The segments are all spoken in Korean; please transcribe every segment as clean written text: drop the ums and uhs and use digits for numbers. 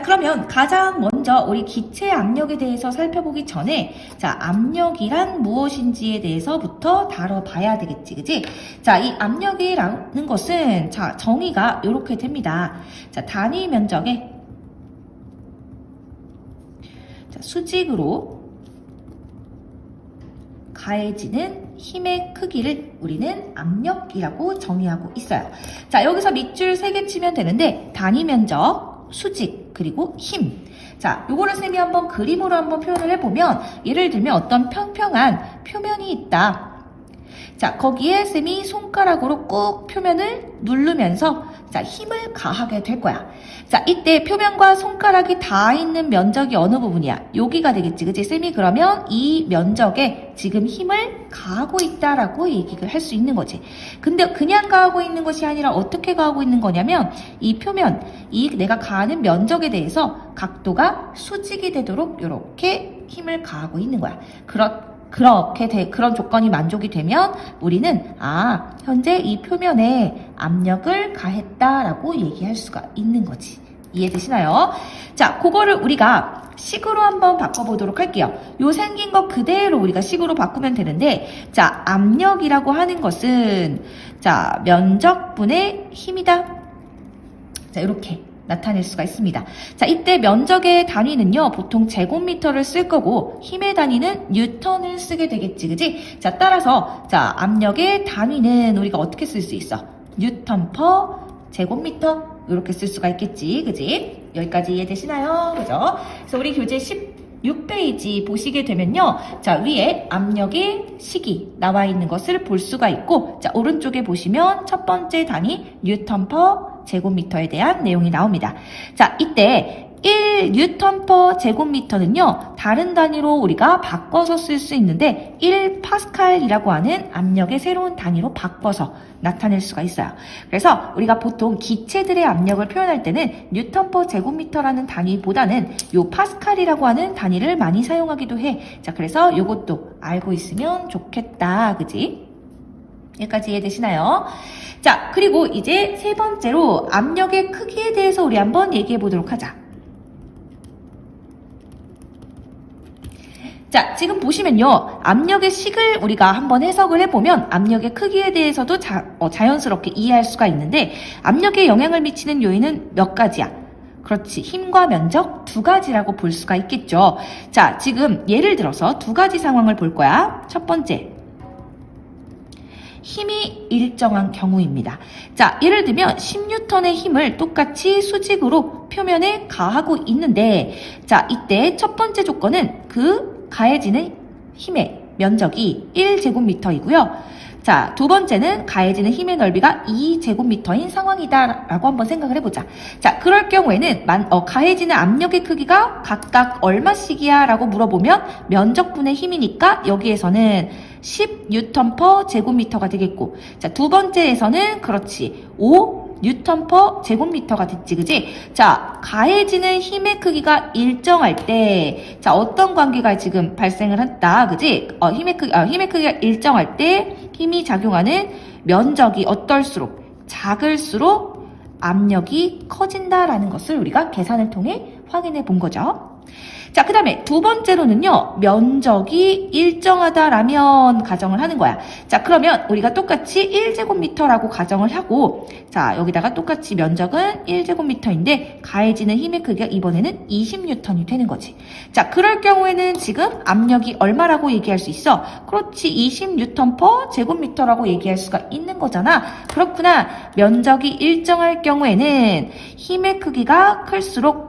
그러면 가장 먼저 우리 기체 압력에 대해서 살펴보기 전에 자, 압력이란 무엇인지에 대해서부터 다뤄봐야 되겠지, 그지? 자, 이 압력이라는 것은 자, 정의가 이렇게 됩니다. 자, 단위 면적에 자, 수직으로 가해지는 힘의 크기를 우리는 압력이라고 정의하고 있어요. 자, 여기서 밑줄 3개 치면 되는데 단위 면적, 수직, 그리고 힘. 자, 요거를 쌤이 한번 그림으로 한번 표현을 해보면 예를 들면 어떤 평평한 표면이 있다. 자, 거기에 쌤이 손가락으로 꾹 표면을 누르면서 자, 힘을 가하게 될 거야. 자, 이때 표면과 손가락이 닿아 있는 면적이 어느 부분이야? 여기가 되겠지, 그치? 쌤이 그러면 이 면적에 지금 힘을 가하고 있다라고 얘기를 할 수 있는 거지. 근데 그냥 가하고 있는 것이 아니라 어떻게 가하고 있는 거냐면 이 표면, 이 내가 가하는 면적에 대해서 각도가 수직이 되도록 이렇게 힘을 가하고 있는 거야. 그런 조건이 만족이 되면 우리는 현재 이 표면에 압력을 가했다라고 얘기할 수가 있는 거지. 이해되시나요? 자, 그거를 우리가 식으로 한번 바꿔보도록 할게요. 요 생긴 거 그대로 우리가 식으로 바꾸면 되는데 자, 압력이라고 하는 것은 자, 면적분의 힘이다. 자, 이렇게 나타낼 수가 있습니다. 자, 이때 면적의 단위는요, 보통 제곱미터를 쓸 거고, 힘의 단위는 뉴턴을 쓰게 되겠지, 그지? 자, 따라서, 자, 압력의 단위는 우리가 어떻게 쓸 수 있어? 뉴턴 퍼 제곱미터? 이렇게 쓸 수가 있겠지, 그지? 여기까지 이해되시나요? 그죠? 그래서 우리 교재 16페이지 보시게 되면요, 자, 위에 압력의 식이 나와 있는 것을 볼 수가 있고, 자, 오른쪽에 보시면 첫 번째 단위, 뉴턴 퍼 제곱미터에 대한 내용이 나옵니다. 자, 이때 1뉴턴 퍼 제곱미터는요, 다른 단위로 우리가 바꿔서 쓸 수 있는데 1파스칼이라고 하는 압력의 새로운 단위로 바꿔서 나타낼 수가 있어요. 그래서 우리가 보통 기체들의 압력을 표현할 때는 뉴턴 퍼 제곱미터라는 단위보다는 요 파스칼이라고 하는 단위를 많이 사용하기도 해. 자, 그래서 요것도 알고 있으면 좋겠다, 그지? 여기까지 이해되시나요? 자, 그리고 이제 세 번째로 압력의 크기에 대해서 우리 한번 얘기해 보도록 하자. 자, 지금 보시면요, 압력의 식을 우리가 한번 해석을 해보면 압력의 크기에 대해서도 자연스럽게 이해할 수가 있는데 압력에 영향을 미치는 요인은 몇 가지야? 그렇지, 힘과 면적 두 가지라고 볼 수가 있겠죠. 자, 지금 예를 들어서 두 가지 상황을 볼 거야. 첫 번째, 힘이 일정한 경우입니다. 자, 예를 들면 10N의 힘을 똑같이 수직으로 표면에 가하고 있는데 자, 이때 첫 번째 조건은 그 가해지는 힘의 면적이 1제곱미터이고요. 자, 두 번째는 가해지는 힘의 넓이가 2제곱미터인 상황이다라고 한번 생각을 해보자. 자, 그럴 경우에는 가해지는 압력의 크기가 각각 얼마씩이야? 라고 물어보면 면적분의 힘이니까 여기에서는 10N 퍼 제곱미터가 되겠고, 자, 두 번째에서는 그렇지 5N 퍼 제곱미터가 됐지, 그지? 자, 가해지는 힘의 크기가 일정할 때, 자, 어떤 관계가 지금 발생을 했다, 그지? 힘의 크기가 일정할 때 힘이 작용하는 면적이 어떨수록 작을수록 압력이 커진다라는 것을 우리가 계산을 통해 확인해 본 거죠. 자, 그 다음에 두 번째로는요, 면적이 일정하다라면 가정을 하는 거야. 자, 그러면 우리가 똑같이 1제곱미터라고 가정을 하고, 자, 여기다가 똑같이 면적은 1제곱미터인데 가해지는 힘의 크기가 이번에는 20N이 되는 거지. 자, 그럴 경우에는 지금 압력이 얼마라고 얘기할 수 있어? 그렇지, 20N 퍼 제곱미터라고 얘기할 수가 있는 거잖아. 그렇구나. 면적이 일정할 경우에는 힘의 크기가 클수록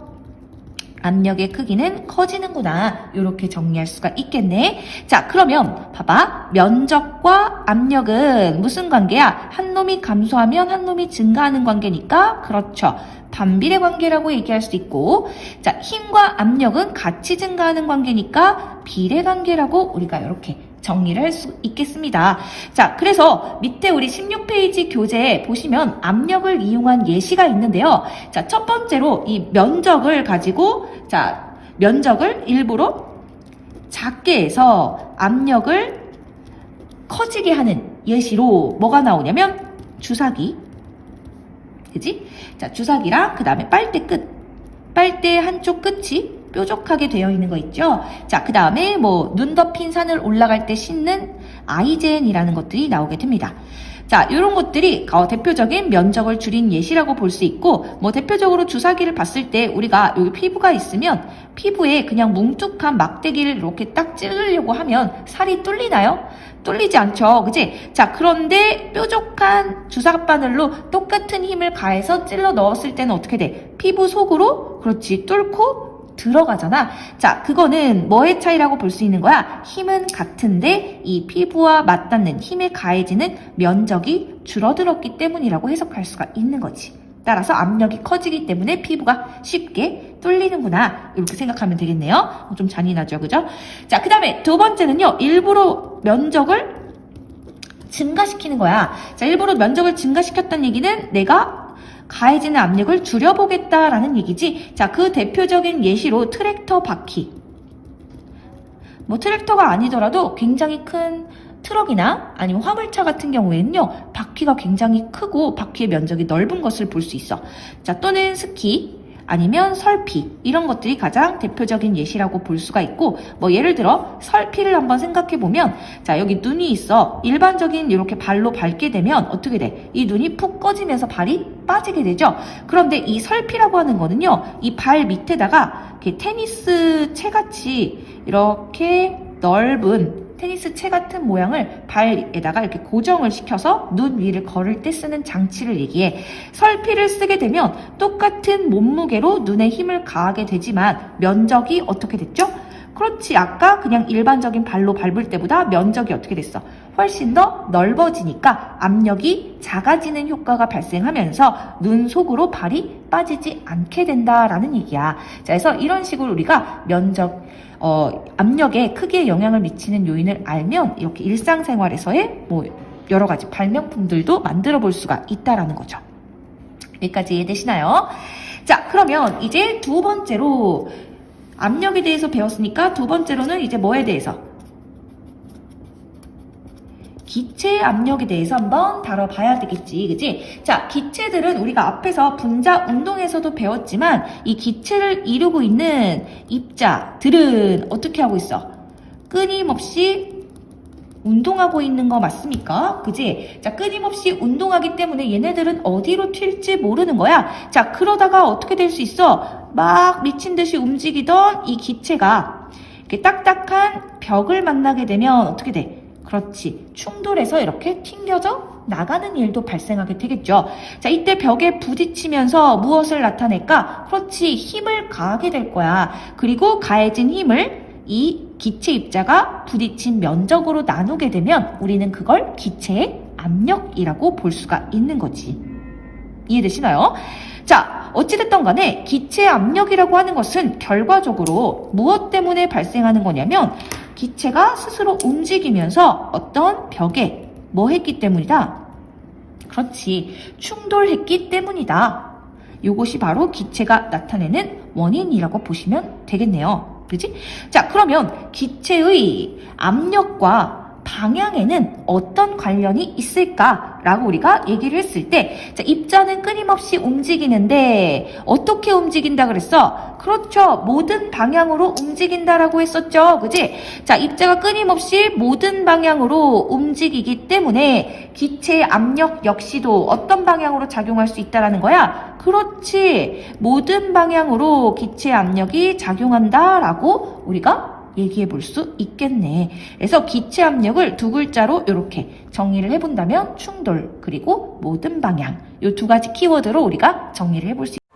압력의 크기는 커지는구나. 이렇게 정리할 수가 있겠네. 자, 그러면 봐봐. 면적과 압력은 무슨 관계야? 한 놈이 감소하면 한 놈이 증가하는 관계니까 그렇죠. 반비례 관계라고 얘기할 수 있고, 자, 힘과 압력은 같이 증가하는 관계니까 비례 관계라고 우리가 이렇게 정리를 할 수 있겠습니다. 자, 그래서 밑에 우리 16페이지 교재에 보시면 압력을 이용한 예시가 있는데요. 자, 첫 번째로 이 면적을 가지고, 자, 면적을 일부러 작게 해서 압력을 커지게 하는 예시로 뭐가 나오냐면 주사기. 그지? 자, 주사기랑 그 다음에 빨대 끝. 빨대 한쪽 끝이 뾰족하게 되어 있는 거 있죠? 자, 그 다음에 뭐 눈 덮인 산을 올라갈 때 씻는 아이젠이라는 것들이 나오게 됩니다. 자, 이런 것들이 대표적인 면적을 줄인 예시라고 볼 수 있고, 뭐 대표적으로 주사기를 봤을 때 우리가 여기 피부가 있으면 피부에 그냥 뭉툭한 막대기를 이렇게 딱 찌르려고 하면 살이 뚫리나요? 뚫리지 않죠. 그치? 자, 그런데 뾰족한 주사바늘로 똑같은 힘을 가해서 찔러 넣었을 때는 어떻게 돼? 피부 속으로, 그렇지, 뚫고 들어가잖아. 자, 그거는 뭐의 차이라고 볼 수 있는 거야? 힘은 같은데 이 피부와 맞닿는 힘에 가해지는 면적이 줄어들었기 때문이라고 해석할 수가 있는 거지. 따라서 압력이 커지기 때문에 피부가 쉽게 뚫리는구나. 이렇게 생각하면 되겠네요. 좀 잔인하죠, 그죠? 자, 그 다음에 두 번째는요. 일부러 면적을 증가시키는 거야. 자, 일부러 면적을 증가시켰다는 얘기는 내가 가해지는 압력을 줄여보겠다라는 얘기지. 자, 그 대표적인 예시로 트랙터 바퀴. 뭐 트랙터가 아니더라도 굉장히 큰 트럭이나 아니면 화물차 같은 경우에는요, 바퀴가 굉장히 크고 바퀴의 면적이 넓은 것을 볼 수 있어. 자, 또는 스키, 아니면 설피, 이런 것들이 가장 대표적인 예시라고 볼 수가 있고, 뭐 예를 들어 설피를 한번 생각해 보면, 자, 여기 눈이 있어. 일반적인 이렇게 발로 밟게 되면 어떻게 돼? 이 눈이 푹 꺼지면서 발이 빠지게 되죠. 그런데 이 설피라고 하는 거는요, 이 발 밑에다가 이렇게 테니스 채같이 이렇게 넓은 테니스 채 같은 모양을 발에다가 이렇게 고정을 시켜서 눈 위를 걸을 때 쓰는 장치를 얘기해. 설피를 쓰게 되면 똑같은 몸무게로 눈에 힘을 가하게 되지만 면적이 어떻게 됐죠? 그렇지, 아까 그냥 일반적인 발로 밟을 때보다 면적이 어떻게 됐어? 훨씬 더 넓어지니까 압력이 작아지는 효과가 발생하면서 눈 속으로 발이 빠지지 않게 된다라는 얘기야. 자, 그래서 이런 식으로 우리가 압력에 크게 영향을 미치는 요인을 알면 이렇게 일상생활에서의 뭐 여러 가지 발명품들도 만들어 볼 수가 있다라는 거죠. 여기까지 이해되시나요? 자, 그러면 이제 두 번째로 압력에 대해서 배웠으니까 두 번째로는 이제 뭐에 대해서? 기체 압력에 대해서 한번 다뤄봐야 되겠지, 그치? 자, 기체들은 우리가 앞에서 분자 운동에서도 배웠지만 이 기체를 이루고 있는 입자들은 어떻게 하고 있어? 끊임없이 운동하고 있는 거 맞습니까? 그지? 자, 끊임없이 운동하기 때문에 얘네들은 어디로 튈지 모르는 거야. 자, 그러다가 어떻게 될 수 있어? 막 미친 듯이 움직이던 이 기체가 이렇게 딱딱한 벽을 만나게 되면 어떻게 돼? 그렇지. 충돌해서 이렇게 튕겨져 나가는 일도 발생하게 되겠죠. 자, 이때 벽에 부딪히면서 무엇을 나타낼까? 그렇지. 힘을 가하게 될 거야. 그리고 가해진 힘을 이 기체 입자가 부딪힌 면적으로 나누게 되면 우리는 그걸 기체의 압력이라고 볼 수가 있는 거지. 이해되시나요? 자, 어찌됐든 간에 기체 압력이라고 하는 것은 결과적으로 무엇 때문에 발생하는 거냐면 기체가 스스로 움직이면서 어떤 벽에 뭐 했기 때문이다? 그렇지. 충돌했기 때문이다. 이것이 바로 기체가 나타내는 원인이라고 보시면 되겠네요. 그렇지? 자, 그러면 기체의 압력과 방향에는 어떤 관련이 있을까라고 우리가 얘기를 했을 때, 자, 입자는 끊임없이 움직이는데 어떻게 움직인다 그랬어? 그렇죠. 모든 방향으로 움직인다라고 했었죠. 그지? 자, 입자가 끊임없이 모든 방향으로 움직이기 때문에 기체의 압력 역시도 어떤 방향으로 작용할 수 있다라는 거야? 그렇지. 모든 방향으로 기체의 압력이 작용한다라고 우리가 얘기해 볼 수 있겠네. 그래서 기체 압력을 두 글자로 이렇게 정리를 해본다면 충돌, 그리고 모든 방향, 이 두 가지 키워드로 우리가 정리를 해볼 수 있습니다.